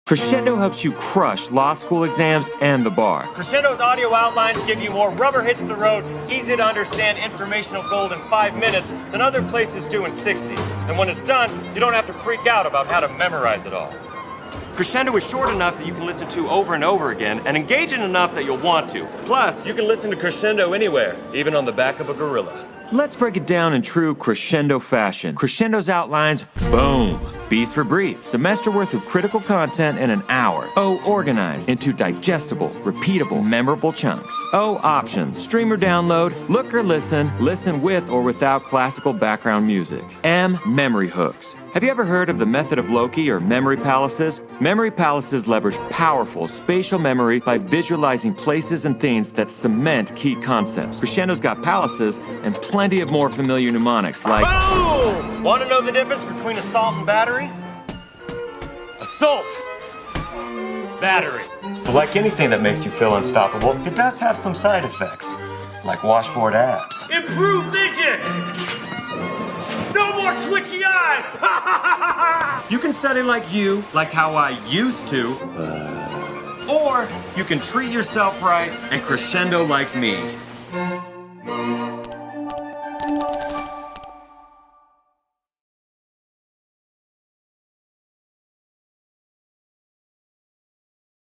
Crushendo helps you crush law school exams and the bar. Crescendo's audio outlines give you more rubber hits the road, easy to understand informational gold in 5 minutes than other places do in 60. And when it's done, you don't have to freak out about how to memorize it all. Crescendo is short enough that you can listen to over and over again, and engaging enough that you'll want to. Plus, you can listen to Crescendo anywhere, even on the back of a gorilla. Let's break it down in true crescendo fashion. Crescendo's outlines, boom. B's for brief, semester worth of critical content in an hour. O, organized into digestible, repeatable, memorable chunks. O, options, stream or download, look or listen with or without classical background music. M, memory hooks. Have you ever heard of the method of Loki or memory palaces? Memory palaces leverage powerful spatial memory by visualizing places and things that cement key concepts. Crescendo's got palaces and plenty of more familiar mnemonics like... Boom! Want to know the difference between assault and battery? Assault! Battery. But like anything that makes you feel unstoppable, it does have some side effects, like washboard abs. Improved vision! No more twitchy eyes! You can study like how I used to. Or you can treat yourself right and crescendo like me.